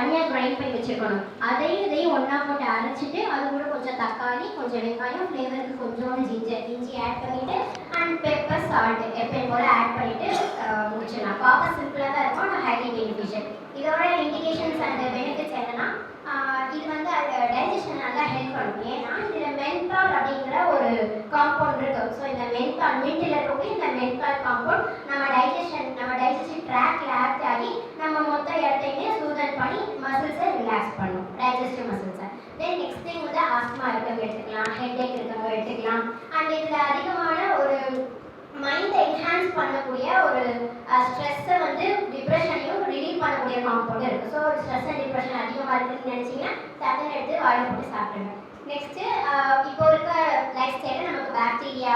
தனியாக கிரைண்ட் பண்ணி வச்சுருக்கணும். இதையும் ஒன்றா போட்டு அரைச்சிட்டு அது கூட கொஞ்சம் தக்காளி, கொஞ்சம் வெங்காயம், ஃப்ளேவருக்கு கொஞ்சோண்டு இஞ்சி ஆட் பண்ணிவிட்டு அண்ட் பெப்பர், சால்ட் எப்பயும் போல் ஆட் பண்ணிவிட்டு முடிச்சிடலாம். பார்க்க சிம்பிளாக தான் இருக்கும், ஆனால் ஹைலி பெனிஃபிஷியல். இதோட இண்டிகேஷன்ஸ் அண்ட் பெனிஃபிட்ஸ் என்னென்னா, இது வந்து டைஜஷன் நல்லா ஹெல்ப் பண்ணும். ஏன்னா இதில் மென்தால் அப்படிங்கிற ஒரு காம்பவுண்ட் இருக்குது. ஸோ இந்த மென்தால் மின்ட்டில் இருக்கக்கூடிய இந்த மென்தால் காம்பவுண்ட் நம்ம டைஜஸ்டிவ் ட்ராக்ல ஆக்ட் ஆகி நம்ம மொத்த இடத்தையுமே சூதன் பண்ணி மசில்ஸை ரிலாக்ஸ் பண்ணும், டைஜஸ்டிவ் மசில்ஸை. தென் நெக்ஸ்ட் திங் வந்து ஆஸ்மா இருக்கவங்க எடுத்துக்கலாம், ஹெட்ஏக் இருக்கவங்க எடுத்துக்கலாம். அண்ட் இதில் அதிகமான ஒரு மைண்டை என்ஹான்ஸ் பண்ணக்கூடிய ஒரு ஸ்ட்ரெஸ்ஸை வந்து டிப்ரெஷனையும் ரிலீவ் பண்ணக்கூடிய காம்பவுண்ட் இருக்குது. ஸோ ஸ்ட்ரெஸ் அண்ட் டிப்ரெஷன் அதிகமாக இருக்குதுன்னு நினச்சிங்கன்னா டக்குன்னு எடுத்து வாயில் போட்டு சாப்பிடுங்க. நெக்ஸ்ட்டு இப்போ இருக்க லைஃப் ஸ்டைலில் நமக்கு பாக்டீரியா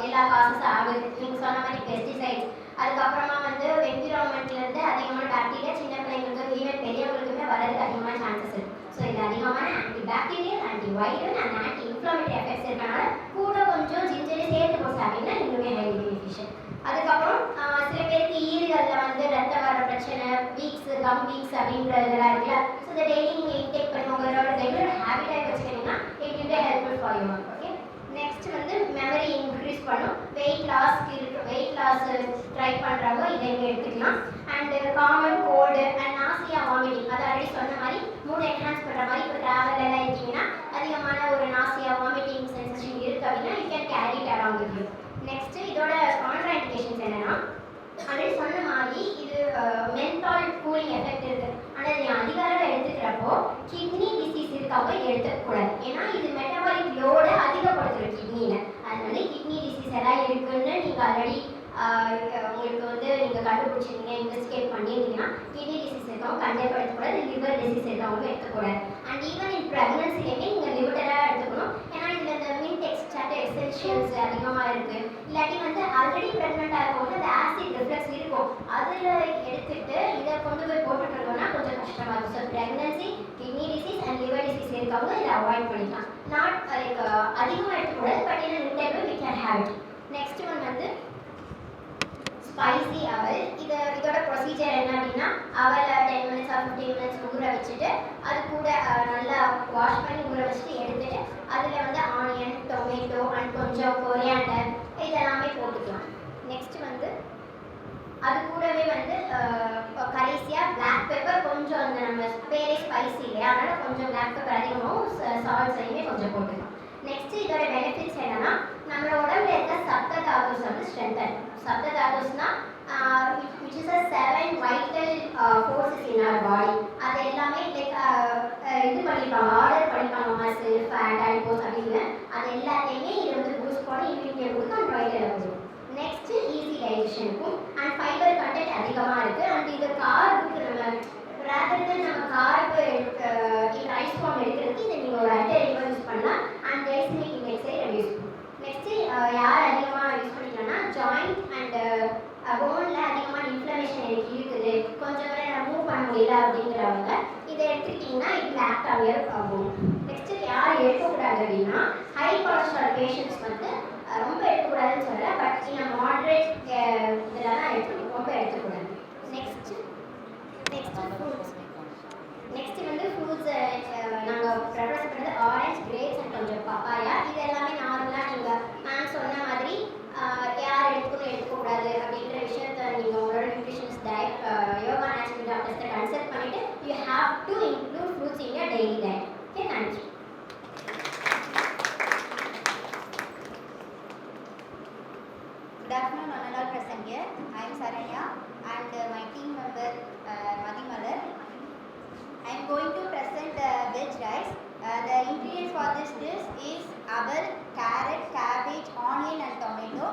எல்லா காசஸ் ஆகுது. நீங்கள் சொன்ன மாதிரி பெஸ்டிசைட்ஸ், அதுக்கப்புறமா வந்து என்விரான்மெண்ட்லேருந்து அதிகமான பாக்டீரியா சின்ன பிள்ளைங்களுக்கு ஈவன் பெரியவங்களுக்குமே வரதுக்கு அதிகமான சான்சஸ் இருக்குது. ஸோ இது அதிகமான anti bacterial, anti viral and anti inflammatory effects இருக்கனால கூட கொஞ்சம் ஜிஞ்சரையும் சேர்த்து போட்டு சாப்பிட்டீங்கன்னா இன்னுமே ஹைலி பெனிஃபிஷியல். அதுக்கப்புறம் சில பேருக்கு ஈறுகளில் வந்து ரத்த வர பிரச்சனை, வீக்ஸ், கம் வீக்ஸ் அப்படின்றதுலாம் இருக்குல்ல. ஸோ இந்த டெய்லி நீங்கள் இன்டேக் பண்ணி உங்களோட ரெகுலர் ஹேபிட்டாக வச்சுக்கிட்டீங்கன்னா it will be helpful for you. Okay, next வந்து மெமரி இன்க்ரீஸ் பண்ணும். வெயிட் லாஸ் ட்ரை பண்ணுறவங்க இதை எடுத்துக்கலாம். And common cold and nausea vomiting, அது ஆல்ரெடி சொன்ன மாதிரி மூணு என்ஹான்ஸ் பண்ணுற மாதிரி இப்போ ட்ராவலெல்லாம் இருக்கீங்கன்னா அதிகமான ஒரு நாசியா வாமிட்டிங் சென்சேஷன் இருக்குது அப்படின்னா you can carry it around with you. Next இதோட கான்ட்ரா இண்டிகேஷன்ஸ் என்னென்னா, ஆல்ரெடி சொன்ன மாதிரி இது மென்தால் கூலிங் எஃபெக்ட் இருக்குது. ஆனால் இது அதிக அளவில் எடுத்துக்கிறப்போ கிட்னி டிசீஸ் இருக்கவங்க எடுத்துக்கூடாது. ஏன்னா இது மெட்டபாலிக் லோடை அதிகப்படுத்துகிற கிட்னியில். அதனால கிட்னி டிசீஸ் எல்லாம் இருக்குன்னு நீங்கள் ஆல்ரெடி உங்களுக்கு வந்து நீங்கள் கண்டுபிடிச்சிருந்தீங்க, இன்வெஸ்டிகேட் பண்ணியிருந்தீங்கன்னா கிட்னி டிசீஸ் இருக்கவங்க கண்டிப்பாக எடுத்துக்கூடாது. லிவர் டிசீஸ் இருக்கவங்க எடுத்துக்கூடாது. அண்ட் ஈவன் இன் ப்ரெக்னன்சிலேயுமே நீங்கள் லிமிட்டடாக எடுத்துக்கணும். ஏன்னா இதில் இந்த மின்ட் எக்ஸ்ட்ராக்ட் எசென்ஷியல்ஸ் அதிகமாக இருக்குது. இல்லாட்டி வந்து ஆல்ரெடி ப்ரெக்னெண்ட்டாக இருக்கவங்க அந்த ஆசிட் ரிஃப்ளெக்ஸ் இருக்கும், அதில் எடுத்துகிட்டு இதை கொண்டு போய் போட்டுட்டோம்னா கொஞ்சம் கஷ்டமாக இருக்கும். So pregnancy, kidney disease and liver disease இருக்கவங்க இதை அவாய்ட் பண்ணிக்கலாம். நாட் லைக் அதிகமாக எடுத்துக்கூடாது, பட் என்ன limitable we can have it. Next one வந்து ஸ்பைசி அவல். இதோட ப்ரொசீஜர் என்ன அப்படின்னா, அவலை 10 minutes or 15 minutes ஊற வச்சுட்டு அது கூட நல்லா வாஷ் பண்ணி ஊற வச்சுட்டு எடுத்துட்டு அதில் வந்து ஆனியன், டொமேட்டோ அண்ட் கொஞ்சம் கொரியாண்டர் இதெல்லாமே போட்டுக்கலாம். நெக்ஸ்ட் வந்து அது கூடவே வந்து கடைசியாக பிளாக் பெப்பர், கொஞ்சம் அந்த நம்ம பேரே ஸ்பைசி இல்லையா, அதனால் கொஞ்சம் பிளாக் பெப்பர் அதிகமாகவும் சால்ட்ஸையுமே கொஞ்சம் போட்டுக்கலாம். நெக்ஸ்ட் இதோட பெனிஃபிட்ஸ் என்னன்னா, நம்மளோட உடம்புல இருக்க சப்த தாதுஸ் வந்து ஸ்ட்ரென்தன். சப்த தாதுஸ்னா which is a 7 vital forces in our body. அது எல்லாமே லைக் இது பண்ணிப்பாங்க, ஆர்டர் பண்ணிப்பாங்க, மசில், ஃபேட், அடிப்போஸ் அப்படின்னு. அது எல்லாத்தையுமே இது வந்து பூஸ்ட் பண்ணி இம்யூனிட்டியை கொடுக்கும் அண்ட் வைட்டலை கொடுக்கும். நெக்ஸ்ட் ஈஸி டைஜஷன் இருக்கும் அண்ட் ஃபைபர் கண்டென்ட் அதிகமாக இருக்குது. அண்ட் இது கார்புக்கு நம்ம ரேதர் தென் நம்ம கார்பு ரைஸ் ஃபார்ம் எடுக்கிறதுக்கு இதை நீங்கள் ஒரு அல்டர்னேட்டிவாக யூஸ் பண்ணலாம். அண்ட் கிளைசெமிக் இண்டெக்ஸை ரெடியூஸ் பண்ணும். நெக்ஸ்ட்டு யார் அதிகமாக யூஸ் பண்ணிக்கலாம்னா, ஜாயிண்ட் அண்ட் போனில் அதிகமான இன்ஃப்ளமேஷன் எனக்கு இருக்குது, கொஞ்சம் வரை நான் மூவ் பண்ண முடியல அப்படிங்கிறவங்க இதை எடுத்துக்கிட்டிங்கன்னா இதில் ஆக்ட் ஆகும். நெக்ஸ்ட்டு யார் எடுக்கக்கூடாது அப்படின்னா, ஹை கொலஸ்ட்ரால் பேஷண்ட்ஸ் வந்து ரொம்ப எடுக்கக்கூடாதுன்னு சொல்லலை, பட் இந்த மாட்ரேட் இதெல்லாம் தான் எடுக்கணும், ரொம்ப எடுக்கக்கூடாது. Next fruits. நெக்ஸ்ட்டு வந்து ஃப்ரூட்ஸை நாங்கள் ப்ரிஃபர் பண்ணுறது ஆரஞ்ச், கிரேப்ஸ் அண்ட் கொஞ்சம் பப்பாயா. இது எல்லாமே நார்மலாக நீங்கள் நான் சொன்ன மாதிரி யார் எடுத்துக்கணும் எடுத்துக்கக்கூடாது அப்படின்ற விஷயத்தை நீங்கள் உங்களோட நியூட்ரிஷன்ஸ் டயட் யோகா நேச்சுரல் டாக்டர்ஸை கன்சல்ட் பண்ணிவிட்டு you have to include fruits in your daily diet. Okay, thank you. Good afternoon, honorable present here. I am Saranya and my team member Madhimalar. I am going to present veg rice. The ingredients for this dish is avar, carrot, cabbage, onion and tomato.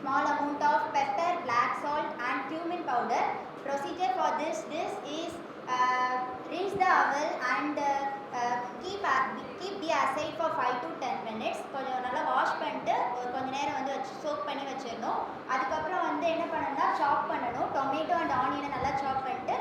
Small amount of pepper, black salt and cumin powder. Procedure for this dish is rinse the avar and keep the aside for 5 to 10 minutes. கொஞ்சம் நல்லா wash பண்ணிட்டு கொஞ்சம் நேரம் வந்து choke பண்ணி வச்சிடணும். அதுக்கப்புறம் வந்து என்ன பண்ணணும்னா சாப் பண்ணணும். டொமேட்டோ அண்ட் ஆனியனை நல்லா சாப் பண்ணிட்டு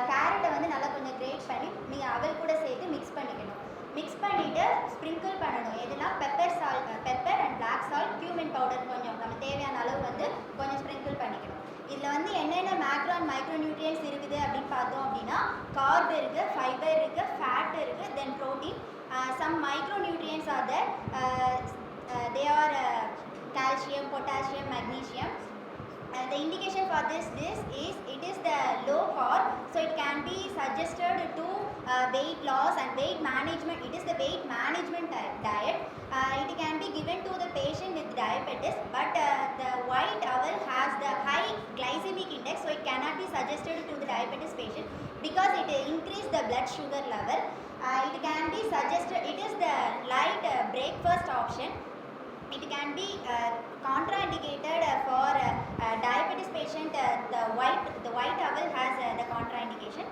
கேரட்டை வந்து நல்லா கொஞ்சம் கிரேட் பண்ணி நீங்கள் அவல் கூட சேர்த்து மிக்ஸ் பண்ணிக்கணும். மிக்ஸ் பண்ணிவிட்டு ஸ்ப்ரிங்கிள் பண்ணணும். எதுனா pepper and black salt, cumin powder கொஞ்சம் நம்ம தேவையான அளவு வந்து கொஞ்சம் ஸ்ப்ரிங்கிள் பண்ணிக்கணும். இதில் வந்து என்னென்ன மேக்ரோ அண்ட் மைக்ரோ நியூட்ரியன்ஸ் இருக்குது அப்படின்னு பார்த்தோம் அப்படின்னா, அப்படின்னா carb இருக்குது, fiber இருக்குது, fat இருக்குது, then protein. Some micronutrients are there. They are calcium, potassium, magnesium. The indication for this is it is the low carb, so it can be suggested to weight loss and weight management. It is the weight management diet. It can be given to the patient with diabetes, but the white owl has the high glycemic index, so it cannot be suggested to the diabetes patient because it increase the blood sugar level. It can be suggested, it is the light breakfast option. It can be contraindicated for diabetes patient. The white owl has the contraindication.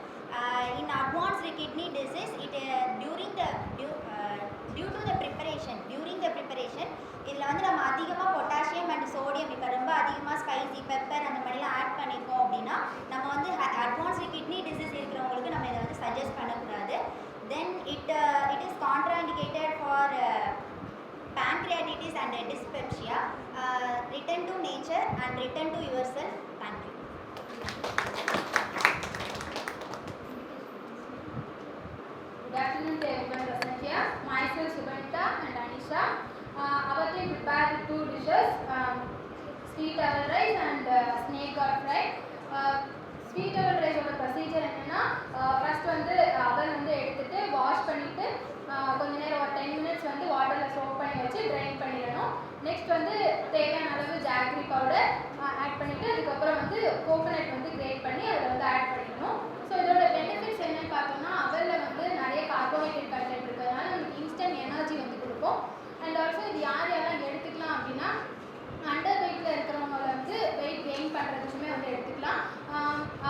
In advanced kidney disease, it due to the preparation, during the preparation இதில் வந்து நம்ம அதிகமாக potassium and sodium இப்போ ரொம்ப அதிகமாக spicy pepper அந்த மாதிரிலாம் add பண்ணியிருக்கோம் அப்படின்னா நம்ம வந்து அட்வான்ஸ்டு கிட்னி டிசீஸ் இருக்கிறவங்களுக்கு நம்ம இதை வந்து சஜஸ்ட் பண்ணக்கூடாது. Then it is கான்ட்ராண்டிகேட்டட் for pancreatitis and dyspepsia. Return to nature and return to yourself. Thank you. Good afternoon to everyone present here. Myself Subhanita and Anisha. Our team prepared 2 dishes, sweet owl rice and snake gourd fry. Sweet owl rice ஓட procedure என்னன்னா, first வந்து அவல் வந்து எடுத்துட்டு wash பண்ணிட்டு கொஞ்ச நேரம் ஒரு 10 மினிட்ஸ் வந்து வாட்டரில் சோப் பண்ணி வச்சு ட்ரைன் பண்ணிடணும். நெக்ஸ்ட் வந்து தேவையான அளவு ஜாக்ரி பவுடர் ஆட் பண்ணிவிட்டு அதுக்கப்புறம் வந்து கோகோனட் வந்து கிரேட் பண்ணி அதில் வந்து ஆட் பண்ணிடணும். ஸோ இதோட பெனிஃபிட்ஸ் என்னன்னு பார்த்தோம்னா, அவலில் வந்து நிறைய கார்போஹைட்ரேட் கண்டென்ட் இருக்கிறதுனால நமக்கு இன்ஸ்டன்ட் எனர்ஜி வந்து கொடுக்கும். அண்ட் ஆல்சோ இது யார் யாரெல்லாம் எடுத்துக்கலாம் அப்படின்னா, அண்டர் வெயிட்டில் இருக்கிறவங்க வந்து வெயிட் கெயின் பண்ணுறதுக்குமே வந்து எடுத்துக்கலாம்.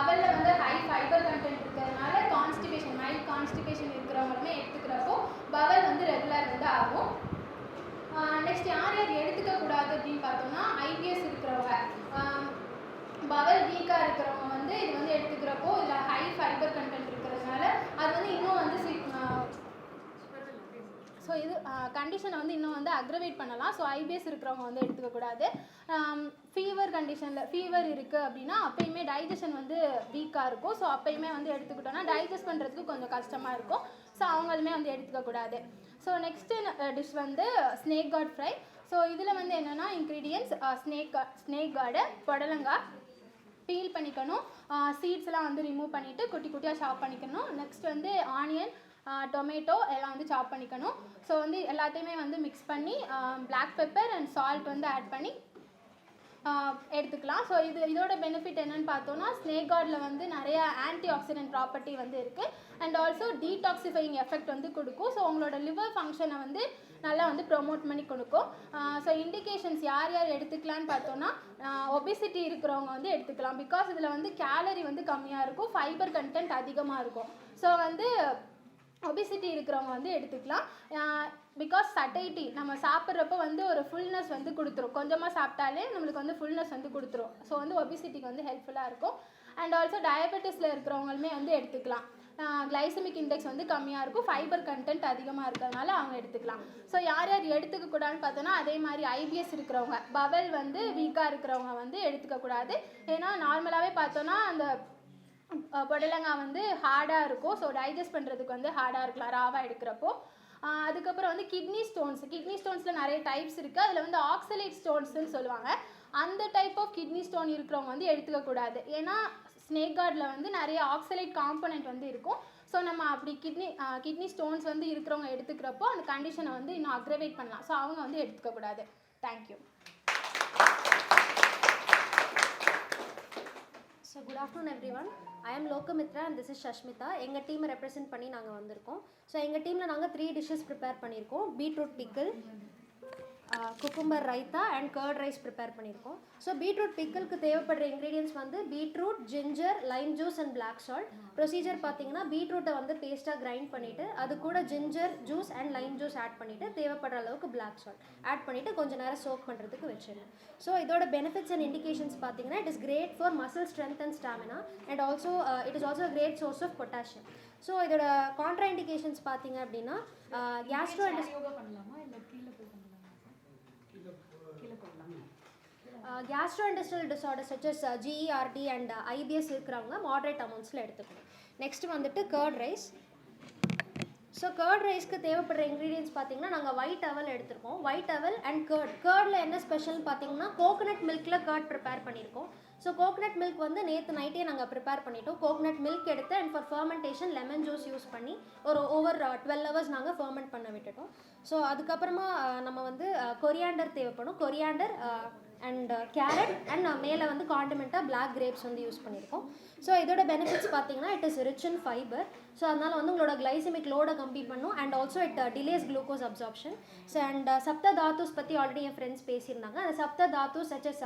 அவலில் வந்து ஹை ஃபைபர் கண்டென்ட் இருக்கிறதுனால கான்ஸ்டிபேஷன், மைல்ட் கான்ஸ்டிபேஷன் இருக்கிறவங்களுமே எடுத்துக்கிறப்போ பவல் வந்து ரெகுலர் வந்து ஆகும். நெக்ஸ்ட் யார் யார் எடுத்துக்கக்கூடாது அப்படின்னு பார்த்தோம்னா, ஐபிஎஸ் இருக்கிறவங்க, பவல் வீக்காக இருக்கிறவங்க வந்து இது வந்து எடுத்துக்கிறப்போ இதில் ஹை ஃபைபர் கண்டென்ட் இருக்கிறதுனால அது வந்து இன்னும் வந்து ஸோ இது கண்டிஷனை வந்து இன்னும் வந்து அக்ரவேட் பண்ணலாம். ஸோ ஐபிஎஸ் இருக்கிறவங்க வந்து எடுத்துக்கக்கூடாது. ஃபீவர் கண்டிஷனில் ஃபீவர் இருக்குது அப்படின்னா அப்போயுமே டைஜஷன் வந்து வீக்காக இருக்கும். ஸோ அப்போயுமே வந்து எடுத்துக்கிட்டோன்னா டைஜஸ்ட் பண்ணுறதுக்கு கொஞ்சம் கஷ்டமாக இருக்கும். ஸோ அவங்களுமே வந்து எடுத்துக்கக்கூடாது. ஸோ நெக்ஸ்ட்டு டிஷ் வந்து ஸ்னேக் கார்ட் ஃப்ரை. ஸோ இதில் வந்து என்னென்னா இன்க்ரீடியன்ட்ஸ் ஸ்னேக் கார்டு, புடலங்காய் பீல் பண்ணிக்கணும், சீட்ஸ்லாம் வந்து ரிமூவ் பண்ணிவிட்டு குட்டி குட்டியாக சாப் பண்ணிக்கணும். நெக்ஸ்ட் வந்து ஆனியன், டொமேட்டோ எல்லாம் வந்து சாப் பண்ணிக்கணும். ஸோ வந்து எல்லாத்தையுமே வந்து மிக்ஸ் பண்ணி பிளாக் பெப்பர் அண்ட் சால்ட் வந்து ஆட் பண்ணி எடுத்துக்கலாம். ஸோ இதோட பெனிஃபிட் என்னென்னு பார்த்தோன்னா, ஸ்னேக் கார்டில் வந்து நிறைய ஆன்டி ஆக்சிடென்ட் ப்ராப்பர்ட்டி வந்து இருக்குது அண்ட் ஆல்சோ டீடாக்சிஃபையிங் எஃபெக்ட் வந்து கொடுக்கும். ஸோ உங்களோட லிவர் ஃபங்க்ஷனை வந்து நல்லா வந்து ப்ரொமோட் பண்ணி கொடுக்கும். ஸோ இண்டிகேஷன்ஸ் யார் யார் எடுத்துக்கலான்னு பார்த்தோன்னா, ஒபிசிட்டி இருக்கிறவங்க வந்து எடுத்துக்கலாம். பிகாஸ் இதில் வந்து கேலரி வந்து கம்மியாக இருக்கும், ஃபைபர் கண்டென்ட் அதிகமாக இருக்கும். ஸோ வந்து ஒபிசிட்டி இருக்கிறவங்க வந்து எடுத்துக்கலாம். பிகாஸ் சட்டைட்டி நம்ம சாப்பிட்றப்ப வந்து ஒரு ஃபுல்னஸ் வந்து கொடுத்துரும், கொஞ்சமாக சாப்பிட்டாலே நம்மளுக்கு வந்து ஃபுல்னஸ் வந்து கொடுத்துரும். ஸோ வந்து ஒபிசிட்டிக்கு வந்து ஹெல்ப்ஃபுல்லாக இருக்கும். அண்ட் ஆல்சோ டயபெட்டிஸில் இருக்கிறவங்களுமே வந்து எடுத்துக்கலாம். கிளைசமிக் இண்டெக்ஸ் வந்து கம்மியாக இருக்கும், ஃபைபர் கண்டென்ட் அதிகமாக இருக்கிறதுனால அவங்க எடுத்துக்கலாம். ஸோ யார் யார் எடுத்துக்கக்கூடாதுன்னு பார்த்தோன்னா, அதே மாதிரி ஐபிஎஸ் இருக்கிறவங்க, பவல் வந்து வீக்காக இருக்கிறவங்க வந்து எடுத்துக்கக்கூடாது. ஏன்னா நார்மலாகவே பார்த்தோன்னா அந்த புடலங்காய் வந்து ஹார்டாக இருக்கும். ஸோ டைஜஸ்ட் பண்ணுறதுக்கு வந்து ஹார்டாக இருக்கலாம் ராவாக எடுக்கிறப்போ. அதுக்கப்புறம் வந்து கிட்னி ஸ்டோன்ஸில் நிறைய டைப்ஸ் இருக்குது. அதில் வந்து ஆக்சலேட் ஸ்டோன்ஸ்ன்னு சொல்லுவாங்க. அந்த டைப் ஆஃப் கிட்னி ஸ்டோன் இருக்கிறவங்க வந்து எடுத்துக்கக்கூடாது. ஏன்னா ஸ்னேக் கார்டில் வந்து நிறைய ஆக்சலேட் காம்பனண்ட் வந்து இருக்கும். ஸோ நம்ம அப்படி கிட்னி ஸ்டோன்ஸ் வந்து இருக்கிறவங்க எடுத்துக்கிறப்போ அந்த கண்டிஷனை வந்து இன்னும் அக்ரவேட் பண்ணலாம். ஸோ அவங்க வந்து எடுத்துக்கக்கூடாது. Thank you. So good afternoon everyone. I am Lokamitra and this is Shashmita. எங்கள் டீமை ரெப்ரசென்ட் பண்ணி நாங்கள் வந்திருக்கோம். ஸோ எங்கள் டீமில் நாங்கள் 3 டிஷ்ஷஸ் ப்ரிப்பேர் பண்ணியிருக்கோம். Beetroot pickle, cucumber raita and curd rice prepare பண்ணியிருக்கோம். ஸோ பீட்ரூட் பிக்கிளுக்கு தேவைப்படுற இன்க்ரீடியன்ஸ் வந்து beetroot, ginger, lime juice and black salt. Procedure பார்த்தீங்கன்னா, பீட்ரூட்டை வந்து பேஸ்ட்டாக கிரைண்ட் பண்ணிவிட்டு அது கூட ginger juice and lime juice add பண்ணிவிட்டு தேவைப்படுற அளவுக்கு பிளாக் சால்ட் ஆட் பண்ணிவிட்டு கொஞ்சம் நேரம் சோக் பண்ணுறதுக்கு வச்சிடணும். ஸோ இதோட பெனிஃபிட்ஸ் அண்ட் இண்டிகேஷன்ஸ் பார்த்தீங்கன்னா, it is great for muscle strength and stamina and also it is also great source of potassium. So இதோட கான்ட்ரா இண்டிகேஷன்ஸ் பார்த்தீங்க அப்படின்னா, gastrointestinal disorders such as GERD and IBS இருக்கிறவங்க moderate அமௌண்ட்ஸில் எடுத்துக்கணும். Next வந்துட்டு curd rice. So curd ரைஸ்க்கு தேவைப்படுற ingredients பார்த்தீங்கன்னா நாங்கள் ஒயிட் அவல் எடுத்திருக்கோம். ஒயிட் அவல் அண்ட் கர்டில் என்ன ஸ்பெஷல்னு பார்த்தீங்கன்னா கோகோனட் மில்கில் கர்ட் ப்ரிப்பேர் பண்ணியிருக்கோம். ஸோ கோகோனட் மில்க் வந்து நேற்று நைட்டே நாங்கள் ப்ரிப்பேர் பண்ணிட்டோம். கோகோனட் மில்க் எடுத்து and for fermentation lemon juice use பண்ணி ஒரு ஓவர் 12 hours நாங்கள் ஃபர்மெண்ட் பண்ண விட்டுட்டோம். ஸோ அதுக்கப்புறமா நம்ம வந்து கொரியாண்டர் தேவைப்படும். கொரியாண்டர் அண்ட் கேரட் அண்ட் மேலே வந்து காண்டிமெண்ட்டாக பிளாக் கிரேப்ஸ் வந்து யூஸ் பண்ணியிருக்கோம். ஸோ இதோட பெனிஃபிட்ஸ் பார்த்தீங்கன்னா it is rich in fibre. So அதனால் வந்து உங்களோட கிளைசமிக் லோடை கம்மி பண்ணும் and also it delays glucose absorption. So and சப்த தாத்துஸ் பற்றி ஆல்ரெடி என் ஃப்ரெண்ட்ஸ் பேசியிருந்தாங்க. அந்த சப்த தாத்துஸ் சச்சஸ்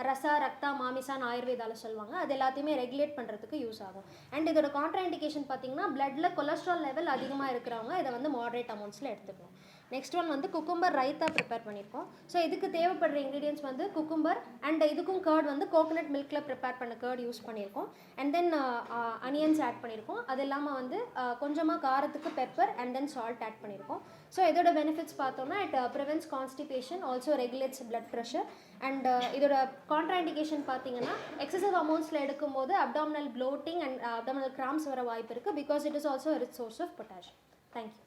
ரசா ரக்தா மாமிசான் ஆயுர்வேதாவில் சொல்லுவாங்க. அது எல்லாத்தையுமே ரெகுலேட் பண்ணுறதுக்கு யூஸ் ஆகும். அண்ட் இதோட கான்ட்ரா இண்டிகேஷன் பார்த்தீங்கன்னா பிளட்டில் கொலஸ்ட்ரால் லெவல் அதிகமாக இருக்கிறவங்க இதை வந்து மாடரேட் அமௌண்ட்ஸில் எடுத்துக்கணும். நெக்ஸ்ட் ஒன் வந்து குக்கும்பர் ரைத்தா ப்ரிப்பேர் பண்ணியிருக்கோம். ஸோ இதுக்கு தேவைப்படுற இன்க்ரீடியன்ஸ் வந்து குக்கும்பர் அண்ட் இதுக்கும் கர்ட் வந்து கோகோனட் மில்கில் ப்ரிப்பேர் பண்ண கர்ட் யூஸ் பண்ணியிருக்கோம். அண்ட் தென் அனியன்ஸ் ஆட் பண்ணியிருக்கோம். அது இல்லாமல் வந்து கொஞ்சமாக காரத்துக்கு pepper and then salt add பண்ணியிருக்கோம். ஸோ இதோட பெனிஃபிட்ஸ் பார்த்தோம்னா it prevents constipation, also regulates blood pressure. And இதோட கான்ட்ராண்டிகேஷன் பார்த்தீங்கன்னா எக்ஸசிவ் அமௌண்ட்ஸில் எடுக்கும்போது abdominal bloating and abdominal cramps வர வாய்ப்பு இருக்குது. Because it is also rich source of potassium. Thank you.